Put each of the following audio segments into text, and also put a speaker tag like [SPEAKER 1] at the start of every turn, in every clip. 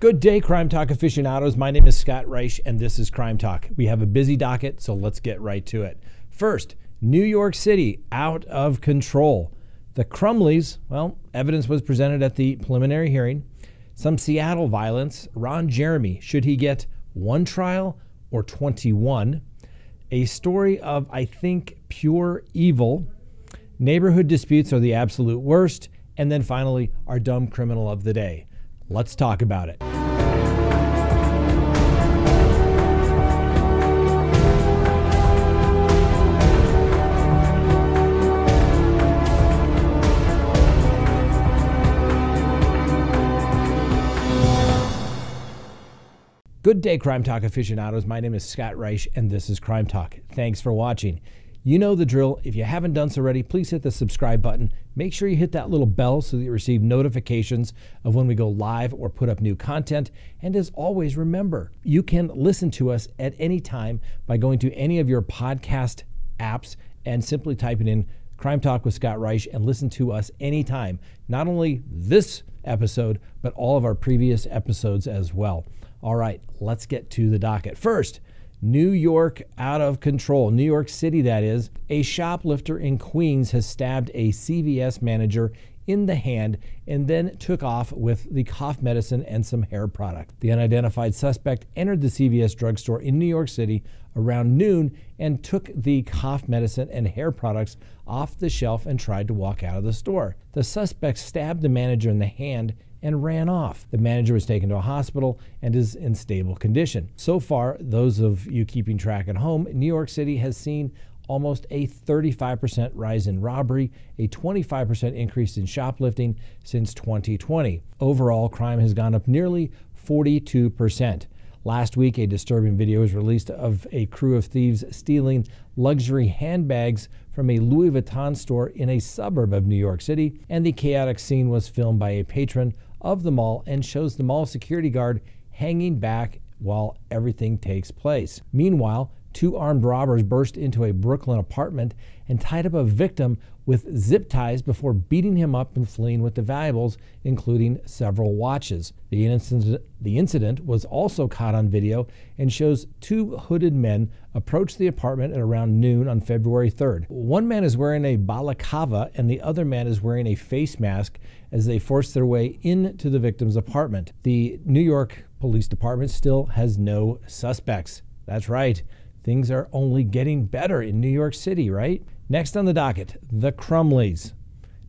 [SPEAKER 1] Good day, Crime Talk aficionados. My name is Scott Reich, and this is Crime Talk. We have a busy docket, so let's get right to it. First, New York City, out of control. The Crumbleys, well, evidence was presented at the preliminary hearing. Some Seattle violence. Ron Jeremy, should he get one trial or 21? A story of, I think, pure evil. Neighborhood disputes are the absolute worst. And then finally, our dumb criminal of the day. Let's talk about it. Good day, Crime Talk aficionados. My name is Scott Reich, and this is Crime Talk. Thanks for watching. You know the drill. If you haven't done so already, please hit the subscribe button. Make sure you hit that little bell so that you receive notifications of when we go live or put up new content. And as always, remember, you can listen to us at any time by going to any of your podcast apps and simply typing in Crime Talk with Scott Reich and listen to us anytime. Not only this episode, but all of our previous episodes as well. All right, let's get to the docket. First, New York out of control. New York City, that is. A shoplifter in Queens has stabbed a CVS manager in the hand and then took off with the cough medicine and some hair product. The unidentified suspect entered the CVS drugstore in New York City around noon and took the cough medicine and hair products off the shelf and tried to walk out of the store. The suspect stabbed the manager in the hand and ran off. The manager was taken to a hospital and is in stable condition. So far, those of you keeping track at home, New York City has seen almost a 35% rise in robbery, a 25% increase in shoplifting since 2020. Overall, crime has gone up nearly 42%. Last week, a disturbing video was released of a crew of thieves stealing luxury handbags from a Louis Vuitton store in a suburb of New York City, and the chaotic scene was filmed by a patron of the mall and shows the mall security guard hanging back while everything takes place. Meanwhile, two armed robbers burst into a Brooklyn apartment and tied up a victim with zip ties before beating him up and fleeing with the valuables, including several watches. The incident was also caught on video and shows two hooded men approach the apartment at around noon on February 3rd. One man is wearing a balaclava and the other man is wearing a face mask as they force their way into the victim's apartment. The New York Police Department still has no suspects. That's right. Things are only getting better in New York City, right? Next on the docket, the Crumbleys.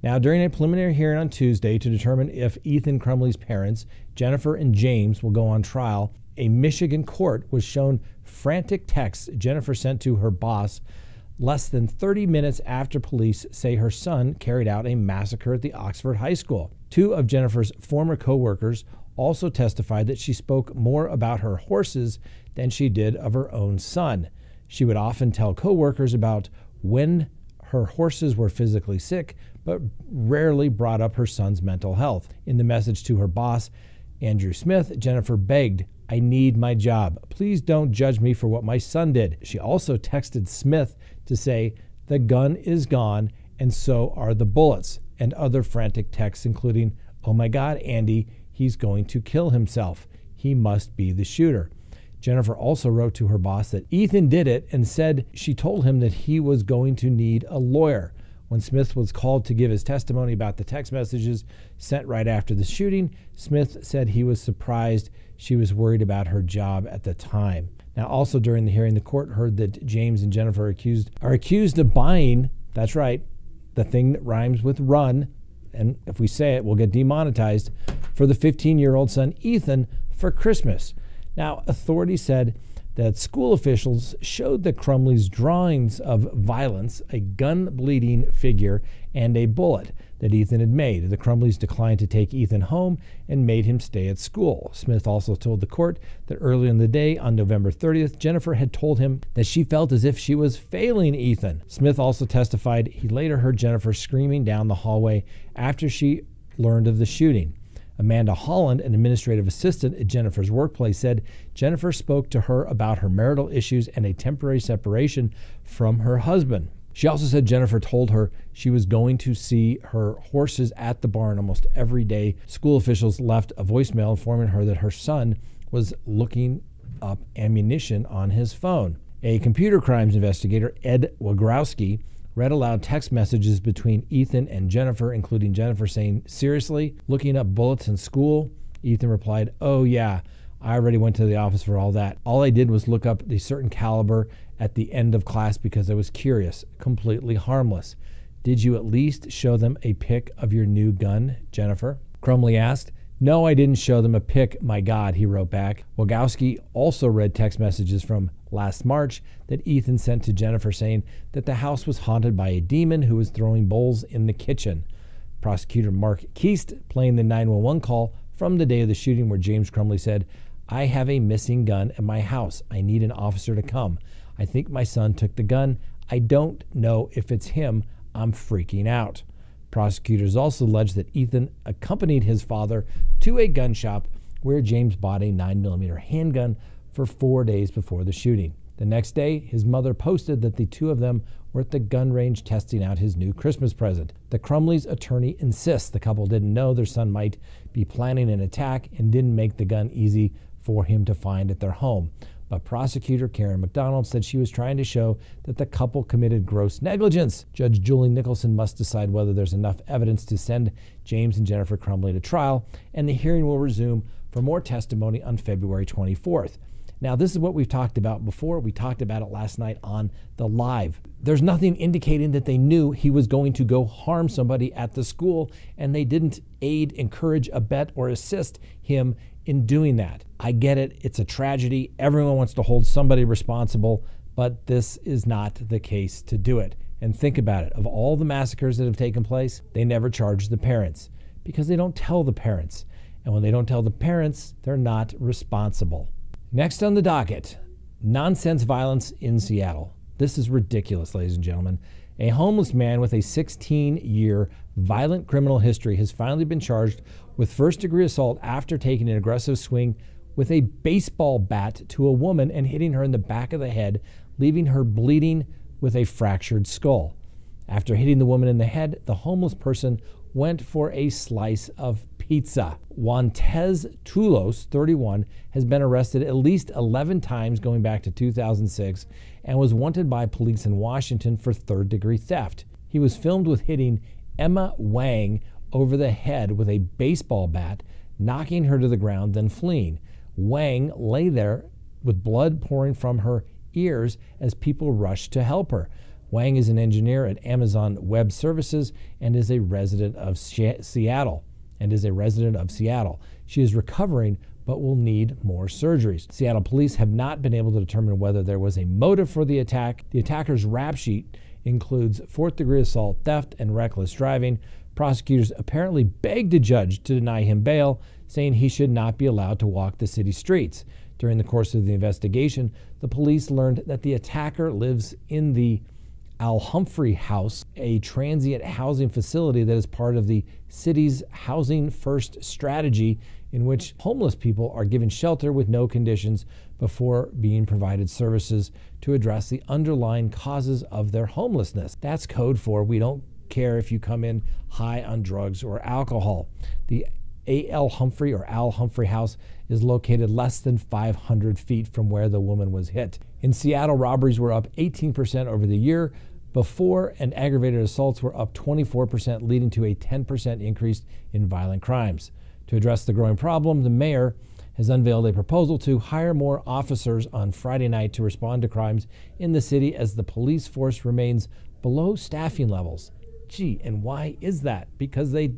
[SPEAKER 1] Now, during a preliminary hearing on Tuesday to determine if Ethan Crumbley's parents, Jennifer and James, will go on trial, a Michigan court was shown frantic texts Jennifer sent to her boss less than 30 minutes after police say her son carried out a massacre at the Oxford High School. Two of Jennifer's former co-workers also testified that she spoke more about her horses than she did of her own son. She would often tell co-workers about when her horses were physically sick, but rarely brought up her son's mental health. In the message to her boss, Andrew Smith, Jennifer begged, "I need my job. Please don't judge me for what my son did." She also texted Smith to say, "The gun is gone, and so are the bullets," and other frantic texts including, "Oh my God, Andy, he's going to kill himself. He must be the shooter." Jennifer also wrote to her boss that Ethan did it and said she told him that he was going to need a lawyer. When Smith was called to give his testimony about the text messages sent right after the shooting, Smith said he was surprised she was worried about her job at the time. Now, also during the hearing, the court heard that James and Jennifer are accused of buying, that's right, the thing that rhymes with run, and if we say it, we'll get demonetized, for the 15-year-old son Ethan for Christmas. Now, authorities said that school officials showed the Crumbleys drawings of violence, a gun-bleeding figure, and a bullet that Ethan had made. The Crumbleys declined to take Ethan home and made him stay at school. Smith also told the court that earlier in the day, on November 30th, Jennifer had told him that she felt as if she was failing Ethan. Smith also testified he later heard Jennifer screaming down the hallway after she learned of the shooting. Amanda Holland, an administrative assistant at Jennifer's workplace, said Jennifer spoke to her about her marital issues and a temporary separation from her husband. She also said Jennifer told her she was going to see her horses at the barn almost every day. School officials left a voicemail informing her that her son was looking up ammunition on his phone. A computer crimes investigator, Ed Wagrowski, read aloud text messages between Ethan and Jennifer, including Jennifer saying, "Seriously, looking up bullets in school?" Ethan replied, "Oh yeah, I already went to the office for all that. All I did was look up the certain caliber at the end of class because I was curious. Completely harmless. Did you at least show them a pic of your new gun, Jennifer?" Crumbley asked. "No, I didn't show them a pic, my God," he wrote back. Wagowski also read text messages from last March that Ethan sent to Jennifer saying that the house was haunted by a demon who was throwing bowls in the kitchen. Prosecutor Mark Keast playing the 911 call from the day of the shooting where James Crumbley said, "I have a missing gun at my house. I need an officer to come. I think my son took the gun. I don't know if it's him. I'm freaking out." Prosecutors also alleged that Ethan accompanied his father to a gun shop where James bought a 9mm handgun for 4 days before the shooting. The next day, his mother posted that the two of them were at the gun range testing out his new Christmas present. The Crumbley's attorney insists the couple didn't know their son might be planning an attack and didn't make the gun easy for him to find at their home. But prosecutor Karen McDonald said she was trying to show that the couple committed gross negligence. Judge Julie Nicholson must decide whether there's enough evidence to send James and Jennifer Crumbley to trial, and the hearing will resume for more testimony on February 24th. Now, this is what we've talked about before. We talked about it last night on the live. There's nothing indicating that they knew he was going to go harm somebody at the school, and they didn't aid, encourage, abet, or assist him in doing that. I get it. It's a tragedy. Everyone wants to hold somebody responsible, but this is not the case to do it. And think about it. Of all the massacres that have taken place, they never charge the parents because they don't tell the parents. And when they don't tell the parents, they're not responsible. Next on the docket, nonsense violence in Seattle. This is ridiculous, ladies and gentlemen. A homeless man with a 16-year violent criminal history has finally been charged with first-degree assault after taking an aggressive swing with a baseball bat to a woman and hitting her in the back of the head, leaving her bleeding with a fractured skull. After hitting the woman in the head, the homeless person went for a slice of pizza. Juantez Tulos, 31, has been arrested at least 11 times going back to 2006 and was wanted by police in Washington for third-degree theft. He was filmed with hitting Emma Wang over the head with a baseball bat, knocking her to the ground, then fleeing. Wang lay there with blood pouring from her ears as people rushed to help her. Wang is an engineer at Amazon Web Services and is a resident of Seattle. She is recovering but will need more surgeries. Seattle police have not been able to determine whether there was a motive for the attack. The attacker's rap sheet includes fourth-degree assault, theft, and reckless driving. Prosecutors apparently begged a judge to deny him bail, saying he should not be allowed to walk the city streets. During the course of the investigation, the police learned that the attacker lives in the Al Humphrey House, a transient housing facility that is part of the city's Housing First strategy, in which homeless people are given shelter with no conditions before being provided services to address the underlying causes of their homelessness. That's code for we don't care if you come in high on drugs or alcohol. The A.L. Humphrey or Al Humphrey House is located less than 500 feet from where the woman was hit. In Seattle, robberies were up 18% over the year before, and aggravated assaults were up 24%, leading to a 10% increase in violent crimes. To address the growing problem, the mayor has unveiled a proposal to hire more officers on Friday night to respond to crimes in the city as the police force remains below staffing levels. Gee, and why is that? Because they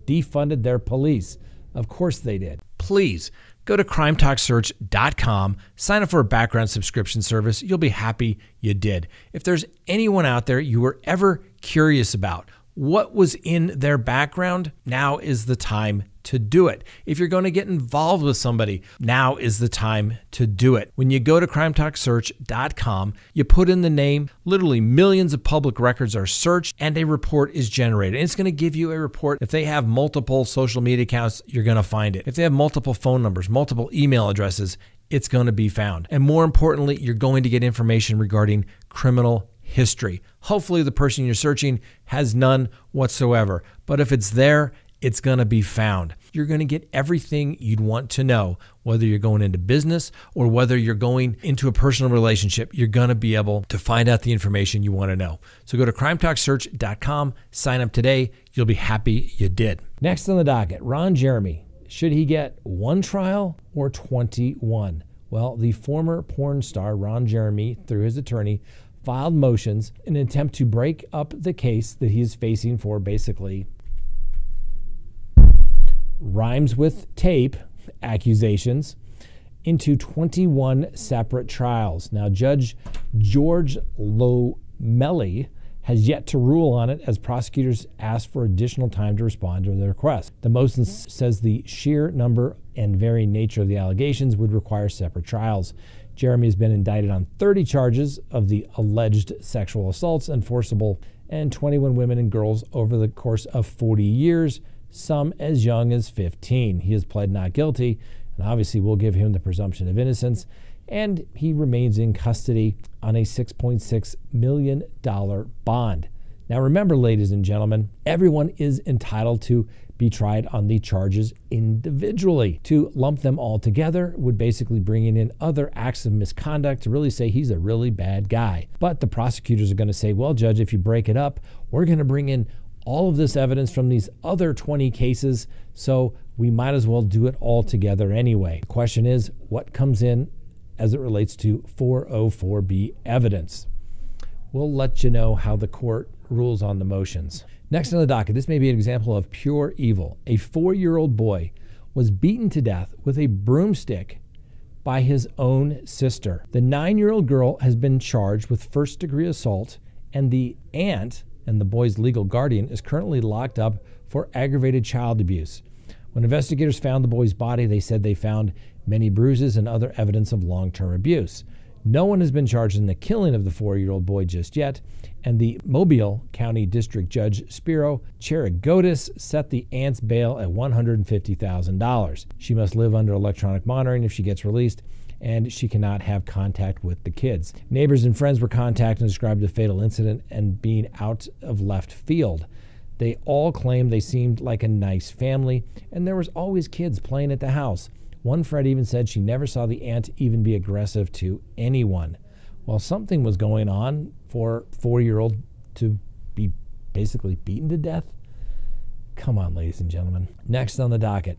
[SPEAKER 1] defunded their police. Of course they did. Please go to crimetalksearch.com, sign up for a background subscription service. You'll be happy you did. If there's anyone out there you were ever curious about what was in their background, now is the time to do it. If you're going to get involved with somebody, now is the time to do it. When you go to crimetalksearch.com, you put in the name, literally millions of public records are searched, and a report is generated. And it's going to give you a report. If they have multiple social media accounts, you're going to find it. If they have multiple phone numbers, multiple email addresses, it's going to be found. And more importantly, you're going to get information regarding criminal history. Hopefully the person you're searching has none whatsoever. But if it's there, it's going to be found. You're going to get everything you'd want to know, whether you're going into business or whether you're going into a personal relationship. You're going to be able to find out the information you want to know. So go to crimetalksearch.com, sign up today. You'll be happy you did. Next on the docket, Ron Jeremy. Should he get one trial or 21? Well, the former porn star Ron Jeremy, through his attorney, filed motions in an attempt to break up the case that he is facing for basically rhymes with tape accusations into 21 separate trials. Now, Judge George Lomelli has yet to rule on it as prosecutors ask for additional time to respond to the request. The motion says the sheer number and very nature of the allegations would require separate trials. Jeremy has been indicted on 30 charges of the alleged sexual assaults and forcible and 21 women and girls over the course of 40 years, some as young as 15. He has pled not guilty, and obviously we'll give him the presumption of innocence, and he remains in custody on a $6.6 million bond. Now remember, ladies and gentlemen, everyone is entitled to be tried on the charges individually. To lump them all together would basically bring in other acts of misconduct to really say he's a really bad guy. But the prosecutors are going to say, well, Judge, if you break it up, we're going to bring in all of this evidence from these other 20 cases, so we might as well do it all together anyway. The question is, what comes in as it relates to 404B evidence? We'll let you know how the court rules on the motions. Next on the docket, this may be an example of pure evil. A 4-year-old boy was beaten to death with a broomstick by his own sister. The 9-year-old girl has been charged with first-degree assault, and the aunt and the boy's legal guardian is currently locked up for aggravated child abuse. When investigators found the boy's body, they said they found many bruises and other evidence of long-term abuse. No one has been charged in the killing of the 4-year-old boy just yet, and the Mobile County District Judge Spiro Cherigotis set the aunt's bail at $150,000. She must live under electronic monitoring if she gets released, and she cannot have contact with the kids. Neighbors and friends were contacted and described the fatal incident and being out of left field. They all claimed they seemed like a nice family, and there was always kids playing at the house. One friend even said she never saw the aunt even be aggressive to anyone. Well, something was going on for a 4-year-old to be basically beaten to death. Come on, ladies and gentlemen. Next on the docket,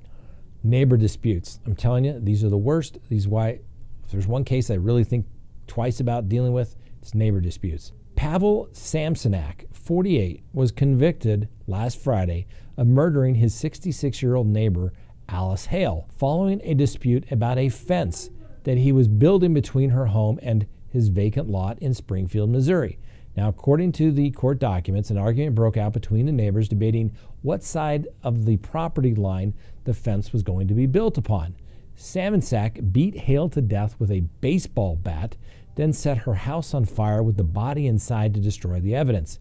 [SPEAKER 1] neighbor disputes. I'm telling you, these are the worst. These why, if there's one case I really think twice about dealing with, it's neighbor disputes. Pavel Samsonak, 48, was convicted last Friday of murdering his 66-year-old neighbor, Alice Hale, following a dispute about a fence that he was building between her home and his vacant lot in Springfield, Missouri. Now, according to the court documents, an argument broke out between the neighbors debating what side of the property line the fence was going to be built upon. Samsonak beat Hale to death with a baseball bat, then set her house on fire with the body inside to destroy the evidence.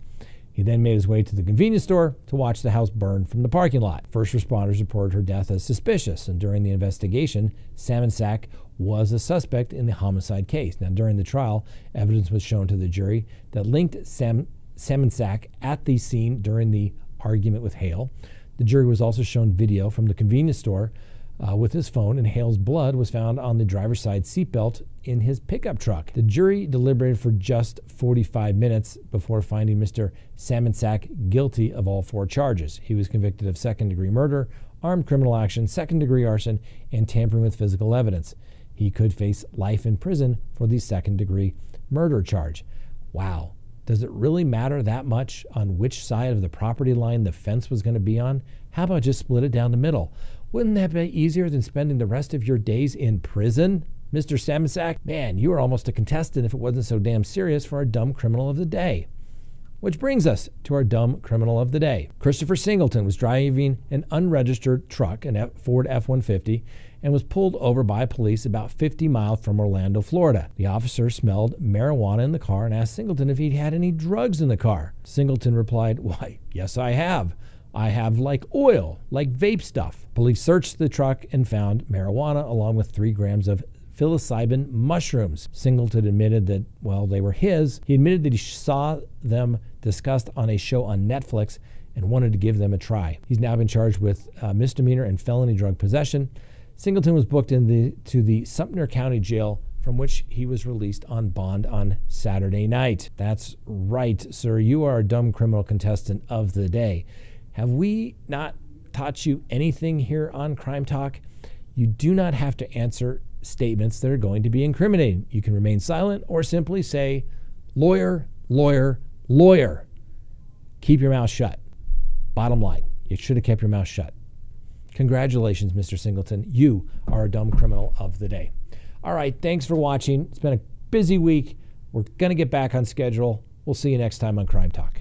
[SPEAKER 1] He then made his way to the convenience store to watch the house burn from the parking lot. First responders reported her death as suspicious, and during the investigation, Samsonak was a suspect in the homicide case. Now, during the trial, evidence was shown to the jury that linked Samsonak at the scene during the argument with Hale. The jury was also shown video from the convenience store with his phone, and Hale's blood was found on the driver's side seatbelt in his pickup truck. The jury deliberated for just 45 minutes before finding Mr. Samsonak guilty of all 4 charges. He was convicted of second-degree murder, armed criminal action, second-degree arson, and tampering with physical evidence. He could face life in prison for the second-degree murder charge. Wow. Does it really matter that much on which side of the property line the fence was going to be on? How about just split it down the middle? Wouldn't that be easier than spending the rest of your days in prison? Mr. Samsonak, man, you were almost a contestant if it wasn't so damn serious for our dumb criminal of the day. Which brings us to our dumb criminal of the day. Christopher Singleton was driving an unregistered truck, a Ford F-150, and was pulled over by police about 50 miles from Orlando, Florida. The officer smelled marijuana in the car and asked Singleton if he'd had any drugs in the car. Singleton replied, "Why, yes, I have. I have like oil, like vape stuff." Police searched the truck and found marijuana along with 3 grams of psilocybin mushrooms. Singleton admitted that, well, they were his. He admitted that he saw them discussed on a show on Netflix and wanted to give them a try. He's now been charged with misdemeanor and felony drug possession. Singleton was booked to the Sumter County Jail, from which he was released on bond on Saturday night. That's right, sir. You are a dumb criminal contestant of the day. Have we not taught you anything here on Crime Talk? You do not have to answer statements that are going to be incriminating. You can remain silent or simply say, lawyer, lawyer, lawyer. Keep your mouth shut. Bottom line, you should have kept your mouth shut. Congratulations, Mr. Singleton. You are a dumb criminal of the day. All right, thanks for watching. It's been a busy week. We're going to get back on schedule. We'll see you next time on Crime Talk.